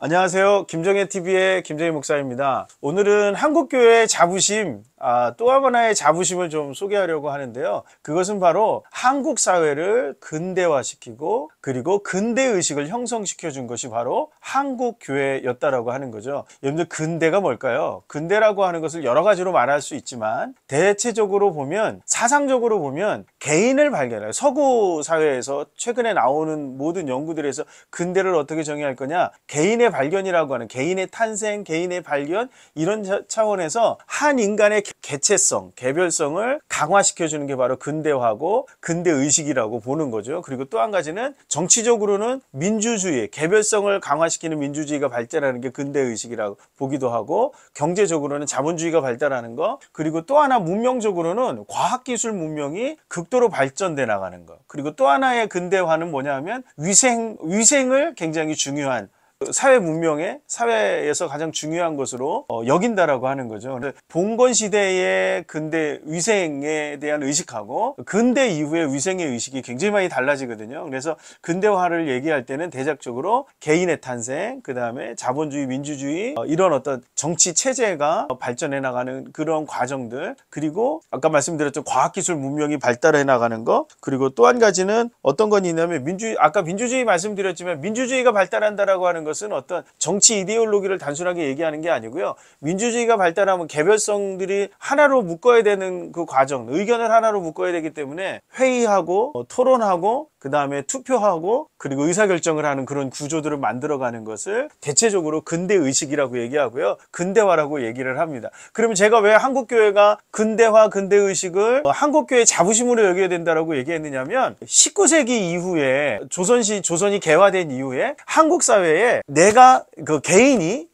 안녕하세요. 김정혜TV의 김정혜 목사입니다. 오늘은 한국교회의 자부심, 또 하나의 자부심을 좀 소개하려고 하는데요. 그것은 바로 한국 사회를 근대화시키고 그리고 근대의식을 형성시켜 준 것이 바로 한국교회였다라고 하는 거죠. 여러분들 근대가 뭘까요? 근대라고 하는 것을 여러 가지로 말할 수 있지만 대체적으로 보면 사상적으로 보면 개인을 발견해요. 서구 사회에서 최근에 나오는 모든 연구들에서 근대를 어떻게 정의할 거냐? 개인의 발견이라고 하는 개인의 탄생, 개인의 발견 이런 차원에서 한 인간의 개체성, 개별성을 강화시켜주는 게 바로 근대화고 근대의식이라고 보는 거죠. 그리고 또 한 가지는 정치적으로는 민주주의, 개별성을 강화시키는 민주주의가 발달하는 게 근대의식이라고 보기도 하고 경제적으로는 자본주의가 발달하는 거 그리고 또 하나 문명적으로는 과학기술 문명이 극도로 발전돼 나가는 거 그리고 또 하나의 근대화는 뭐냐 하면 위생을 굉장히 중요한 사회 문명의 사회에서 가장 중요한 것으로 여긴다라고 하는 거죠. 봉건 시대의 근대 위생에 대한 의식하고 근대 이후의 위생의 의식이 굉장히 많이 달라지거든요. 그래서 근대화를 얘기할 때는 대략적으로 개인의 탄생, 그 다음에 자본주의, 민주주의 이런 어떤 정치 체제가 발전해 나가는 그런 과정들 그리고 아까 말씀드렸던 과학기술 문명이 발달해 나가는 거 그리고 또 한 가지는 어떤 건 있냐면 아까 민주주의 말씀드렸지만 민주주의가 발달한다라고 하는 것은 어떤 정치 이데올로기를 단순하게 얘기하는 게 아니고요. 민주주의가 발달하면 개별성들이 하나로 묶어야 되는 그 과정, 의견을 하나로 묶어야 되기 때문에 회의하고 토론하고 그 다음에 투표하고 그리고 의사결정을 하는 그런 구조들을 만들어가는 것을 대체적으로 근대의식이라고 얘기하고요. 근대화라고 얘기를 합니다. 그러면 제가 왜 한국교회가 근대화, 근대의식을 한국교회 자부심으로 여겨야 된다라고 얘기했느냐면 19세기 이후에 조선이 개화된 이후에 한국 사회에 내가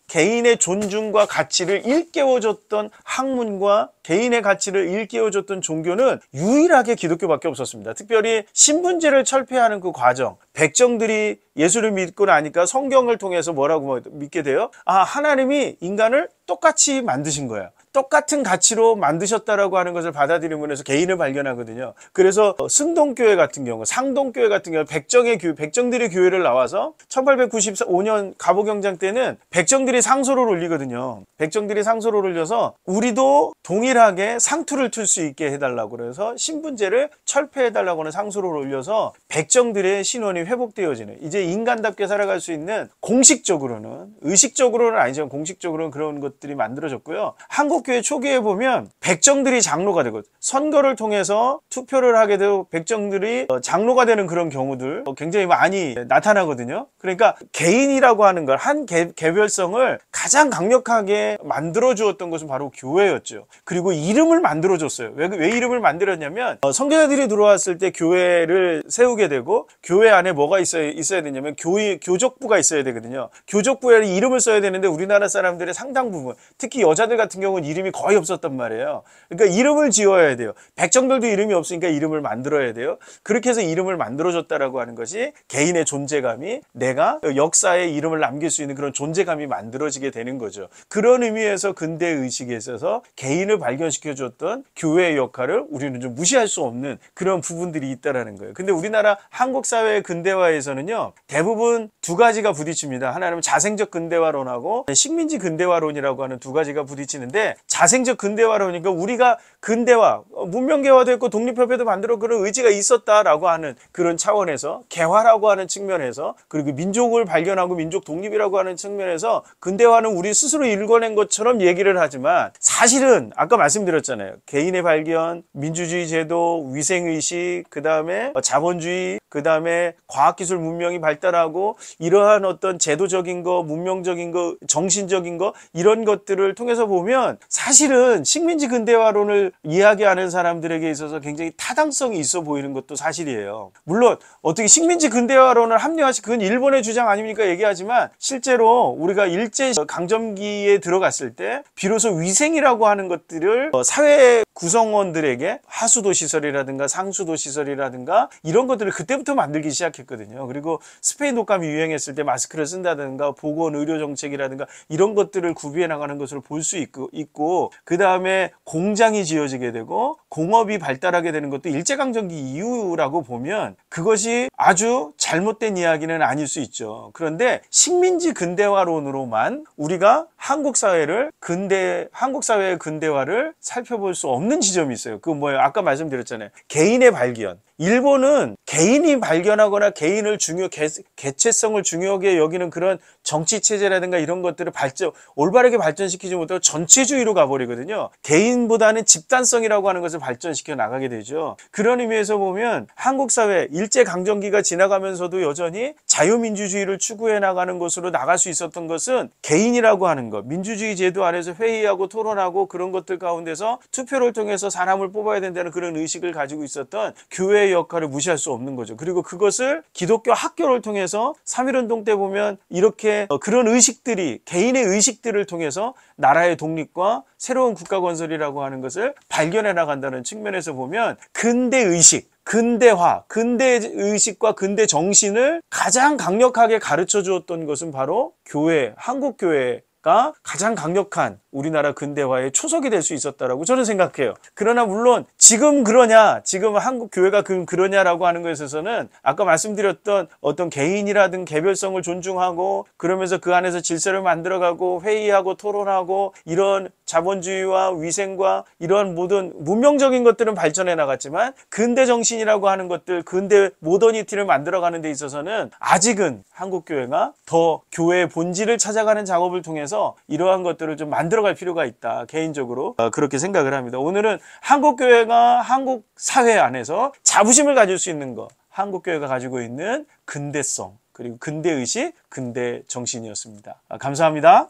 개인의 존중과 가치를 일깨워줬던 학문과 개인의 가치를 일깨워줬던 종교는 유일하게 기독교밖에 없었습니다. 특별히 신분제를 철폐하는 그 과정, 백정들이 예수를 믿고 나니까 성경을 통해서 뭐라고 믿게 돼요? 하나님이 인간을 똑같이 만드신 거야. 똑같은 가치로 만드셨다라고 하는 것을 받아들이면서 개인을 발견하거든요. 그래서 승동교회 같은 경우, 상동교회 같은 경우 백정들이 교회를 나와서 1895년 갑오경장 때는 백정들이 상소를 올리거든요. 백정들이 상소를 올려서 우리도 동일하게 상투를 틀 수 있게 해달라고 그래서 신분제를 철폐해달라고 하는 상소를 올려서 백정들의 신원이 회복되어지는 이제 인간답게 살아갈 수 있는 공식적으로는 의식적으로는 아니지만 공식적으로는 그런 것들이 만들어졌고요. 한국교회 초기에 보면 백정들이 장로가 되고 선거를 통해서 투표를 하게 되고 백정들이 장로가 되는 그런 경우들 굉장히 많이 나타나거든요. 그러니까 개인이라고 하는 걸 한 개별성을 가장 강력하게 만들어 주었던 것은 바로 교회였죠. 그리고 이름을 만들어 줬어요. 왜 이름을 만들었냐면 선교사들이 들어왔을 때 교회를 세우게 되고 교회 안에 뭐가 있어야 되냐면 교족부가 있어야 되거든요. 교족부에 이름을 써야 되는데 우리나라 사람들의 상당 부분 특히 여자들 같은 경우는 이름이 거의 없었단 말이에요. 그러니까 이름을 지어야 돼요. 백정들도 이름이 없으니까 이름을 만들어야 돼요. 그렇게 해서 이름을 만들어줬다라고 하는 것이 개인의 존재감이 내가 역사에 이름을 남길 수 있는 그런 존재감이 만들어지게 되는 거죠. 그런 의미에서 근대의식에 있어서 개인을 발견시켜줬던 교회의 역할을 우리는 좀 무시할 수 없는 그런 부분들이 있다라는 거예요. 근데 우리나라 한국 사회의 근대화에서는요, 대부분 두 가지가 부딪힙니다. 하나는 자생적 근대화론하고 식민지 근대화론이라고 하는 두 가지가 부딪히는데 자생적 근대화론이니까 우리가 근대화, 문명개화도 했고 독립협회도 만들어 그런 의지가 있었다라고 하는 그런 차원에서 개화라고 하는 측면에서 그리고 민족을 발견하고 민족 독립이라고 하는 측면에서 근대화는 우리 스스로 일궈낸 것처럼 얘기를 하지만 사실은 아까 말씀드렸잖아요. 개인의 발견, 민주주의 제도, 위생의식, 그 다음에 자본주의, 그 다음에 과학기술 문명이 발달하고 이러한 어떤 제도적인 거, 문명적인 거, 정신적인 거 이런 것들을 통해서 보면 사실은 식민지 근대화론을 이야기하는 사람들에게 있어서 굉장히 타당성이 있어 보이는 것도 사실이에요. 물론 어떻게 식민지 근대화론을 그건 일본의 주장 아닙니까 얘기하지만 실제로 우리가 일제 강점기에 들어갔을 때 비로소 위생이라고 하는 것들을 사회 구성원들에게 하수도 시설이라든가 상수도 시설이라든가 이런 것들을 그때부터 만들기 시작했거든요. 그리고 스페인 독감이 유행했을 때 마스크를 쓴다든가 보건 의료 정책이라든가 이런 것들을 구비해 나가는 것을 볼 수 있고 그 다음에 공장이 지어지게 되고 공업이 발달하게 되는 것도 일제강점기 이후라고 보면 그것이 아주 잘못된 이야기는 아닐 수 있죠. 그런데 식민지 근대화론으로만 우리가 한국 사회의 근대화를 살펴볼 수 없는 지점이 있어요. 그 뭐예요? 아까 말씀드렸잖아요. 개인의 발견. 일본은 개인이 발견하거나 개인을 개체성을 중요하게 여기는 그런 정치체제라든가 이런 것들을 올바르게 발전시키지 못하고 전체주의로 가버리거든요. 개인보다는 집단성이라고 하는 것을 발전시켜 나가게 되죠. 그런 의미에서 보면 한국 사회 일제강점기가 지나가면서도 여전히 자유민주주의를 추구해 나가는 것으로 나갈 수 있었던 것은 개인이라고 하는 것, 민주주의 제도 안에서 회의하고 토론하고 그런 것들 가운데서 투표를 통해서 사람을 뽑아야 된다는 그런 의식을 가지고 있었던 교회의 역할을 무시할 수 없는 거죠. 그리고 그것을 기독교 학교를 통해서 3.1운동 때 보면 이렇게 그런 의식들이 개인의 의식들을 통해서 나라의 독립과 새로운 국가 건설이라고 하는 것을 발견해 나간다는 측면에서 보면 근대의식, 근대화, 근대의식과 근대 정신을 가장 강력하게 가르쳐 주었던 것은 바로 교회, 한국교회가 가장 강력한 우리나라 근대화의 초석이 될 수 있었다라고 저는 생각해요. 그러나 물론 지금 한국 교회가 그러냐라고 하는 것에 있어서는 아까 말씀드렸던 어떤 개인이라든 개별성을 존중하고 그러면서 그 안에서 질서를 만들어가고 회의하고 토론하고 이런 자본주의와 위생과 이런 모든 문명적인 것들은 발전해 나갔지만 근대 정신이라고 하는 것들, 근대 모더니티를 만들어가는 데 있어서는 아직은 한국 교회가 더 교회의 본질을 찾아가는 작업을 통해서 이러한 것들을 좀 만들어갈 필요가 있다. 개인적으로 그렇게 생각을 합니다. 오늘은 한국교회가 한국 사회 안에서 자부심을 가질 수 있는 것, 한국교회가 가지고 있는 근대성, 그리고 근대의식, 근대 정신이었습니다. 감사합니다.